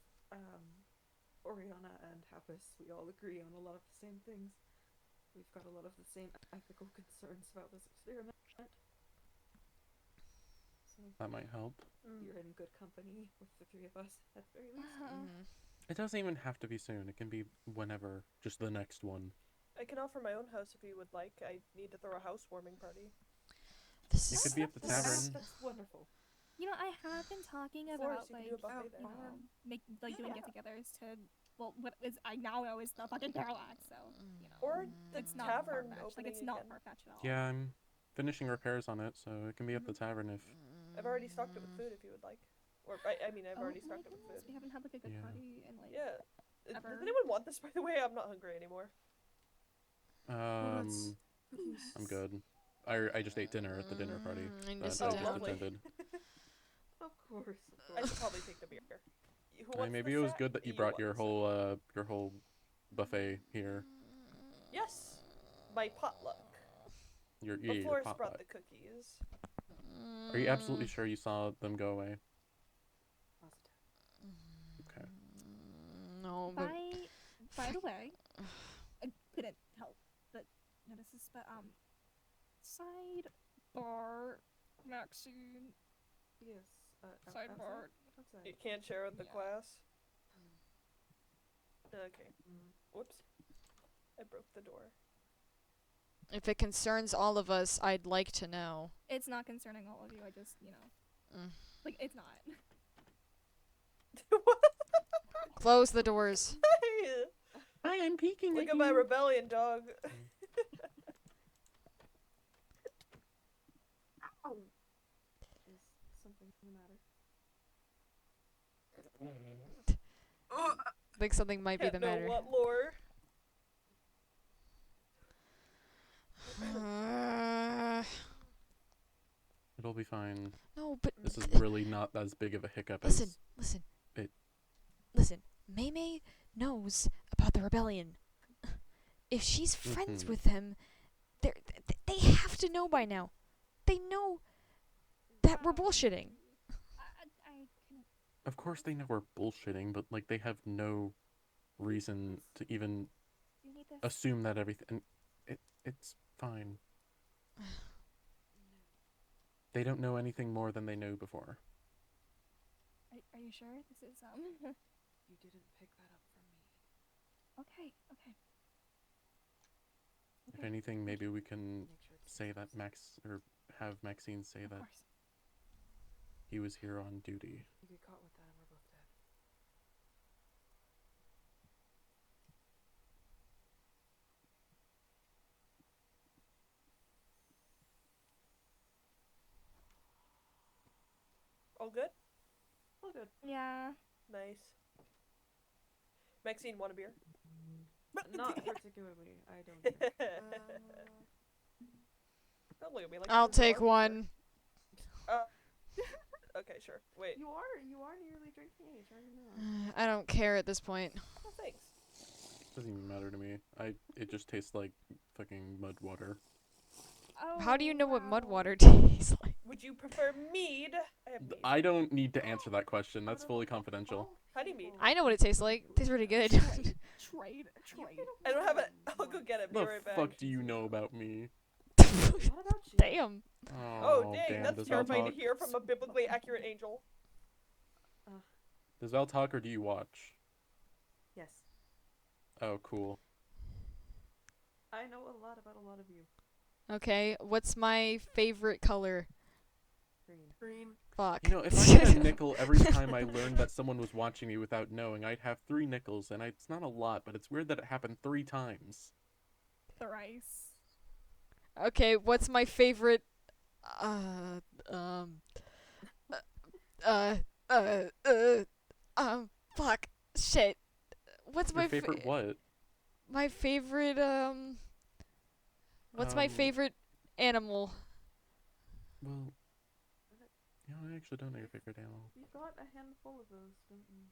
Oriana, and Happus, we all agree on a lot of the same things. We've got a lot of the same ethical concerns about this experiment. So That might help. you're in good company with the three of us, at the very least. It doesn't even have to be soon. It can be whenever. Just the next one. I can offer my own house if you would like. I need to throw a housewarming party. This It is could be at the tavern. That's wonderful. I have been talking Forrest, about you can do a buffet there. doing get-togethers to, what is I now know is the fucking parallax. So Or the it's not tavern far-fetched. opening It's not again. far-fetched at all. Yeah, I'm finishing repairs on it, so it can be at the tavern if. I've already stocked it with food if you would like. Or I mean, I've already Oh my stocked it with goodness, food. we haven't had like a good Yeah. party in like. Yeah. Ever. Does anyone want this, by the way? I'm not hungry anymore. I'm good. I just ate dinner at the dinner party I that just I Oh, just lovely. attended. Of course. I should probably take the beer. Who wants Maybe the it was sack? good that you brought want your the sack. whole buffet here. Yes. My potluck. Your But your Forrest potluck. brought the cookies. Are you absolutely sure you saw them go away? Okay. No, but By the way, I couldn't help but notice this, but sidebar, Maxine, Yes. sidebar. Outside. You can't share with the Yeah. class. Okay. Whoops. I broke the door. if it concerns all of us, I'd like to know. It's not concerning all of you. I just, like it's not. Close the doors. Hi, I'm peeking. Look at my rebellion, dog. Ow. Is something the matter? Oh, I think something might be Can't the know matter. what lore. It'll be fine. No, but This is really not as big of a hiccup listen, as listen. it- Listen, Maymay knows about the rebellion. If she's friends Mhm. with him, they have to know by now. They know that we're bullshitting. I couldn't. Of course they know we're bullshitting, but like they have no reason to even Do you need this? assume that everything. It's fine. They don't know anything more than they knew before. Are you sure this is You didn't pick that up from me. Okay. If anything, maybe we can Make sure it's say that have Maxine say Of that course. he was here on duty. You get caught with that and we're both dead. All good? All good. Yeah. Nice. Maxine, want a beer? Not particularly. I don't drink. Don't look at me like I'll I'm a take dog. one. Okay, sure. Wait. You are nearly drinking age, are you not? I don't care at this point. Oh, thanks. Doesn't even matter to me. It just tastes like fucking mud water. Oh, How do you know what mud wow. water tastes like? Would you prefer mead? I have mead. I don't need to answer that question. That's fully confidential. Honey mead. I know what it tastes like. It tastes pretty good. Trade. I don't have it. I'll go get it. Be The right back. fuck do you know about me? What about you? Damn. Oh, dang. damn. That's Does Val terrifying to talk? hear from a biblically accurate angel. Does Val talk or do you watch? Yes. Oh, cool. I know a lot about a lot of you. Okay, what's my favorite color? Green. Green. Fuck. You know, if I had a nickel every time I learned that someone was watching me without knowing, I'd have 3 nickels, and it's not a lot, but it's weird that it happened 3 times. Thrice. Okay, what's my favorite? Uh, um, uh, uh, uh, fuck, shit. What's Your my favorite what? my favorite? What's my Um, favorite animal? Well, you know, I actually don't know your favorite animal. You got a handful of those, don't you?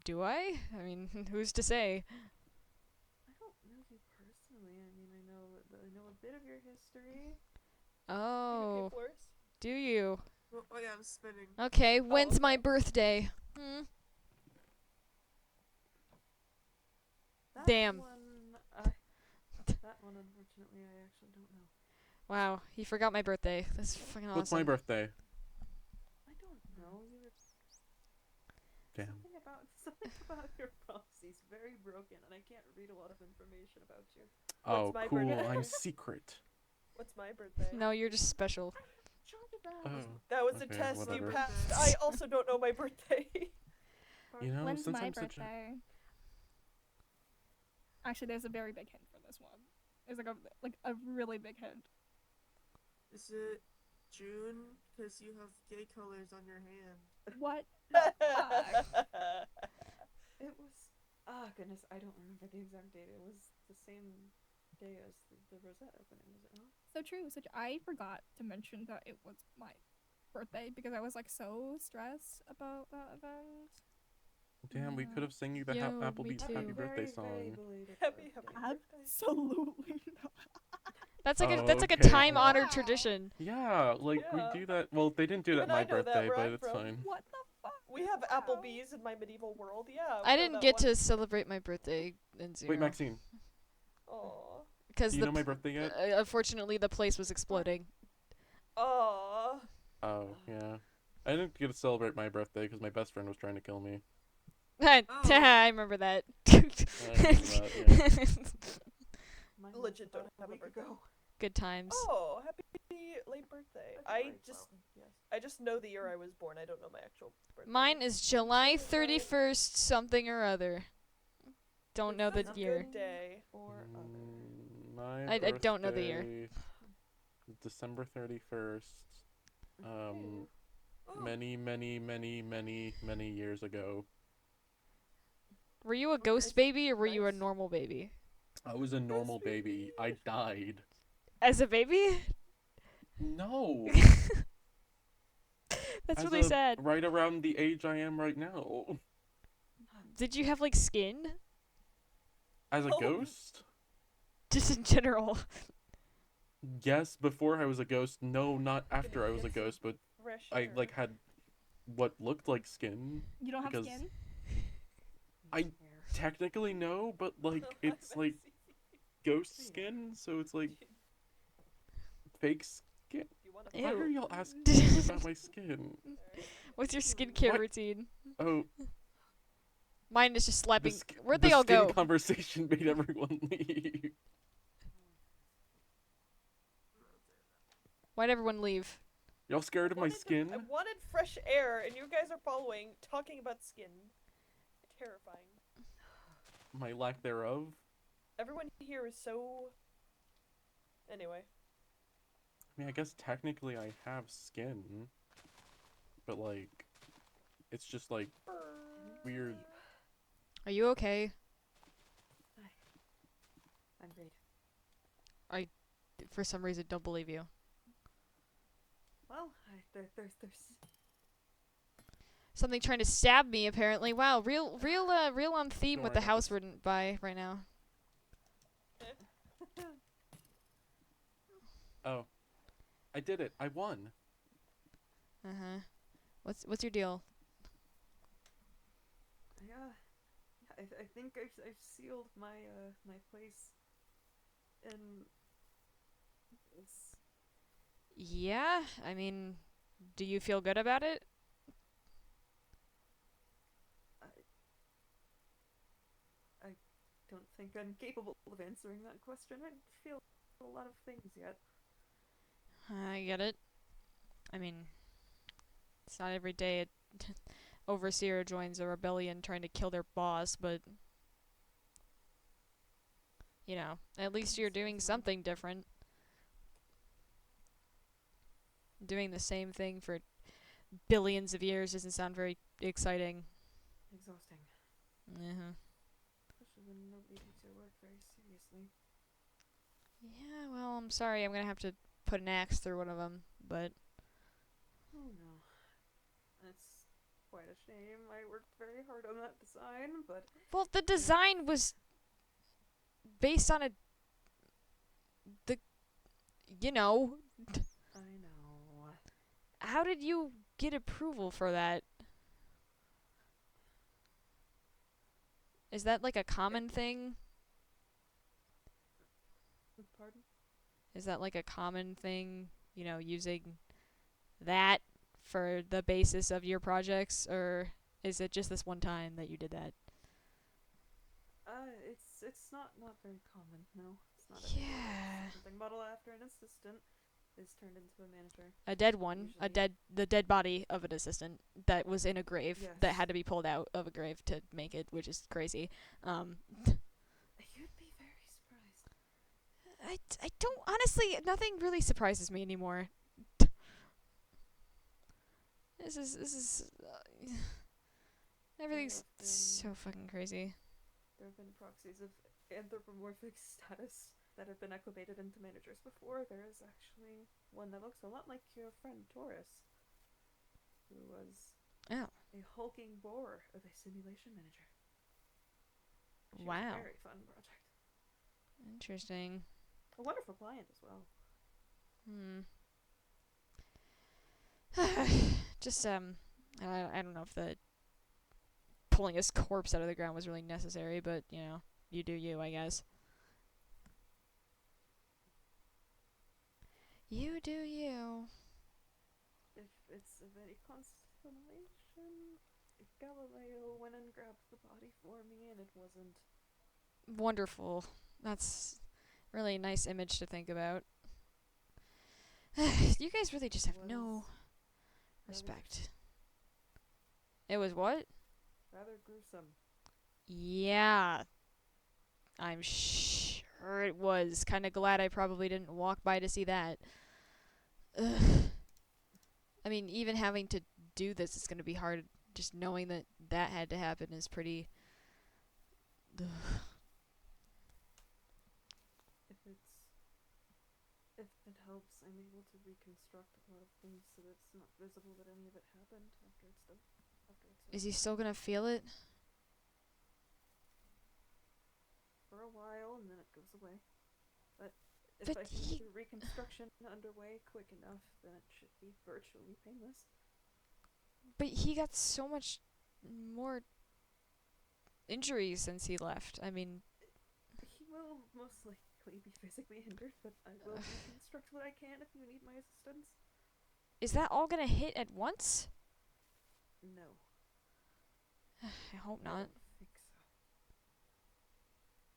Do I? I mean, who's to say? I don't know you personally. I mean, I know a bit of your history. Oh, Floors? do you? Oh yeah, I'm spinning. Okay, when's okay. my birthday? That Damn. One, that one, unfortunately, I actually don't know. Wow, he forgot my birthday. That's fucking awesome. What's my birthday? I don't know. You were Damn. something about your prophecy's very broken, and I can't read a lot of information about you. Oh, What's my cool. birthday? I'm secret. What's my birthday? No, you're just special. Oh. That was a Okay, test. You whatever. passed. I also don't know my birthday. You know, When's since my I'm such a... birthday? Actually, there's a very big hint for this one. There's like a really big hint. Is it June? Because you have gay colors on your hand. What the fuck? It was. Ah, goodness, I don't remember the exact date. It was the same day as the Rosette opening, was it not? So true. I forgot to mention that it was my birthday because I was like so stressed about that event. Damn, we could have sang you the Yo, me Applebee's too. Happy Birthday Very, very song. belated Happy birthday. birthday. Absolutely not. That's like Oh, that's like a okay. time-honored Wow. tradition. Yeah, like, Yeah. we do that. Well, they didn't do that Even at my I know that, birthday, where but I'm it's from. fine. What the fuck? We have Wow. Applebee's in my medieval world. Yeah. I didn't get to celebrate my birthday in Zero. Wait, Maxine, Oh. Because do you know my birthday yet? unfortunately the place was exploding. Oh. Oh, yeah. I didn't get to celebrate my birthday because my best friend was trying to kill me. I remember that. Mine was Legit about don't have a week birthday. ago. Good times. Oh, happy late birthday. Yes. I just know the year I was born. I don't know my actual birthday. Mine is July 31st something or other. Don't know the That's a year. good day. Or other. My I don't know the year. birthday is December 31st. Oh. Many, many, many, many, many years ago. Were you a Okay, ghost baby or were you a nice. normal baby? I was a normal baby. I died. As a baby? No. That's As really a- sad. Right around the age I am right now. Did you have like skin? As a Oh. ghost? Just in general. Yes, before I was a ghost. No, not after I was a ghost, but Fresh I air. like had what looked like skin. You don't have Because skin? I technically no, but like it's like ghost skin, so it's like fake skin. You wanna Why are Ew. y'all asking me about my skin? What's your skincare What? routine? Oh, Mine is just slapping. Where'd the they all skin go? conversation made everyone leave. Why'd everyone leave? Y'all scared of my wanted to- skin? I wanted fresh air, and you guys are following, talking about skin. Terrifying. My lack thereof? Everyone here is so. Anyway. I mean, I guess technically I have skin, but like, it's just like weird. Are you okay? I'm great. For some reason, don't believe you. Well, there's Something trying to stab me, apparently. Wow, real on theme Don't with worry the about house this. we're by right now. Oh, I did it! I won. What's your deal? I think I've sealed my place in this. Yeah, I mean, do you feel good about it? I don't think I'm capable of answering that question. I feel a lot of things yet. I get it. I mean, it's not every day a overseer joins a rebellion trying to kill their boss, but you know, at least you're doing something different. Doing the same thing for billions of years doesn't sound very exciting. Exhausting. Uh-huh. Especially when nobody takes your work very seriously. Yeah, well, I'm sorry. I'm gonna have to put an axe through one of them, but Oh no. That's quite a shame. I worked very hard on that design, but well, the design was based on the you know, I know. how did you get approval for that? Is that like a common thing? Pardon? Is that like a common thing, you know, using that for the basis of your projects, or is it just this one time that you did that? It's not very common. No, it's not every day Yeah. that something model after an assistant is turned into a manager. A dead one, Usually- the dead body of an assistant that was in a grave that Yes. had to be pulled out of a grave to make it, which is crazy. You'd be very surprised. I don't honestly. Nothing really surprises me anymore. This is everything's been- so fucking crazy. There have been proxies of anthropomorphic status that have been equipated into managers before. There is actually one that looks a lot like your friend Taurus, who was Oh. a hulking boar of a simulation manager. She was Wow. a very fun project. Interesting. A wonderful client as well. Just I don't know if the pulling his corpse out of the ground was really necessary, but you know, you do you, I guess. You do you. If it's of any constellation, Galileo went and grabbed the body for me, and it wasn't. Wonderful. That's really a nice image to think about. You guys really just have no respect. It was what? Rather gruesome. Yeah. I'm sure it was. Kind of glad I probably didn't walk by to see that. Ugh. I mean, even having to do this is going to be hard. Just knowing that that had to happen is pretty... Ugh. If it helps, I'm able to reconstruct a lot of things so that it's not visible that any of it happened after it's done. Is he still going to feel it? For a while, and then it goes away. But if But I can get the reconstruction underway quick enough, then it should be virtually painless. But he got so much more injuries since he left. I mean... He will most likely be physically injured, but I will reconstruct what I can if you need my assistance. Is that all going to hit at once? No. I hope I not. don't think so.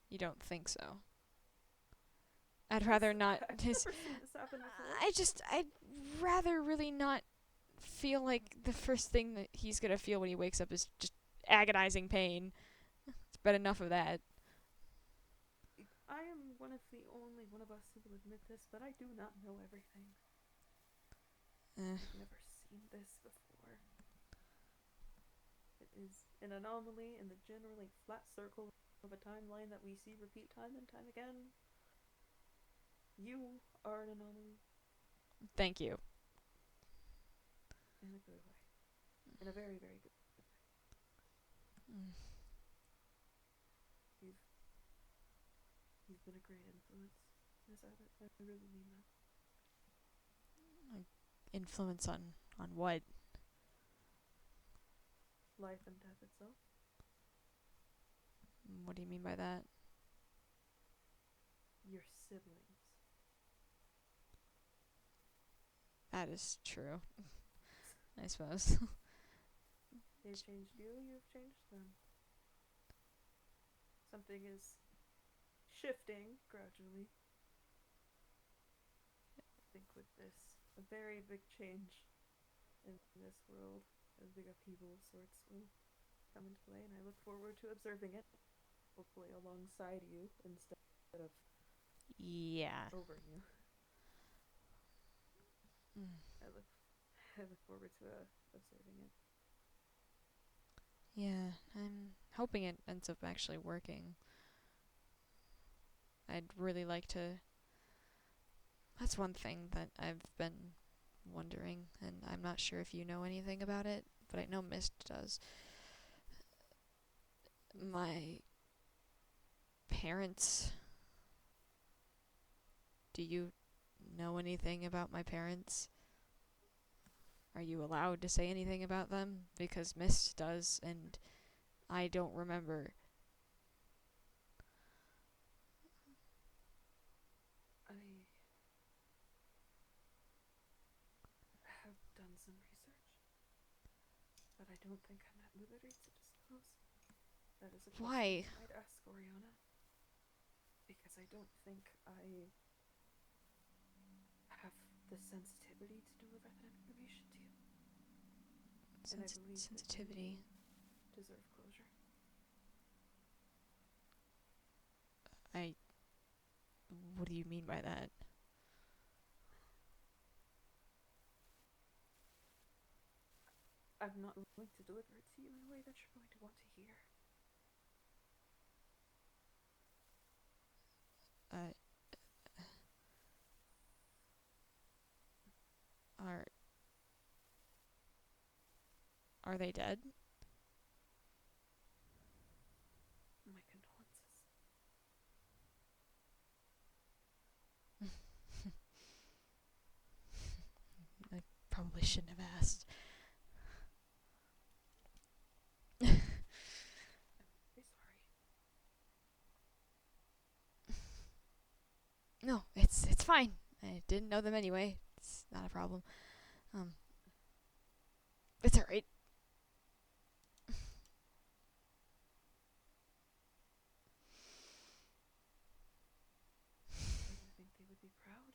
You don't think so? I'd rather not... I've never seen this happen before. I'd rather really not feel like the first thing that he's gonna feel when he wakes up is just agonizing pain. It's been enough of that. I am one of the only one of us who will admit this, but I do not know everything. I've never seen this before. It is an anomaly in the generally flat circle of a timeline that we see repeat time and time again. You are an anomaly. Thank you. In a good way. In a very, very good way. You've been a great influence, Miss Abbott. I really mean that. Influence on what? Life and death itself. What do you mean by that? Your siblings. That is true. I suppose. They've changed you, you've changed them. Something is shifting gradually. think with this, a very big change in this world, a big upheaval of sorts will come into play, and I look forward to observing it, hopefully alongside you instead of Yeah. over you. Mm. I look forward to observing it. Yeah, I'm hoping it ends up actually working. I'd really like to. That's one thing that I've been wondering, and I'm not sure if you know anything about it, but I know Mist does. My parents. Do you know anything about my parents? Are you allowed to say anything about them? Because Mist does, and I don't remember. I have done some research, but I don't think I'm at liberty to disclose. That is a question Why? you might ask Oriana. Because I don't think I have the sensitivity to deliver that information to you. And I believe Sensitivity. that you deserve closure. What do you mean by that? I'm not going to deliver it to you in a way that you're going to want to hear. Are they dead? My condolences. I probably shouldn't have asked. I'm very sorry. No, it's fine. I didn't know them anyway. It's not a problem. It's alright. Do you think they would be proud?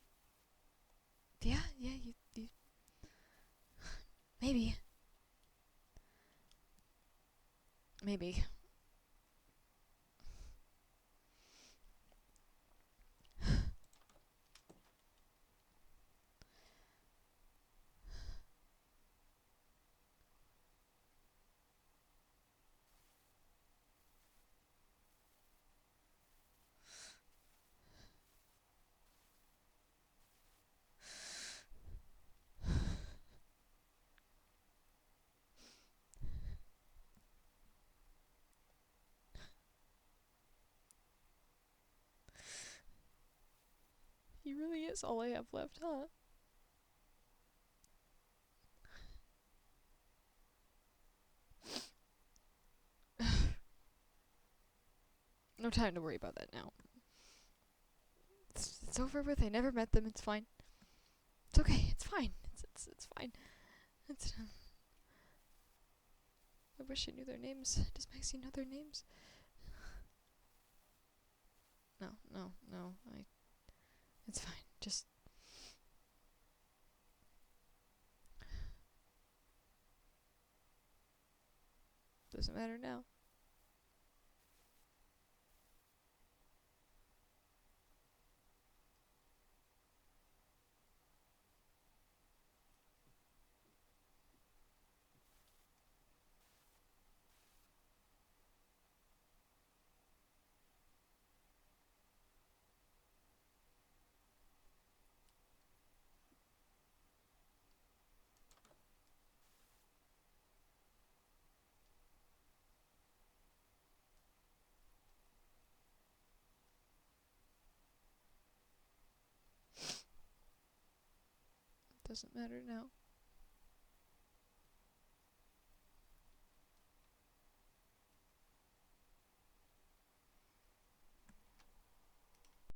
Yeah, you maybe. Maybe. He really is all I have left, huh? No time to worry about that now. It's over with. I never met them. It's fine. It's okay. It's fine. It's fine. It's. I wish I knew their names. Does Maxie know their names? No. It's fine. Just. Doesn't matter now. Doesn't matter now.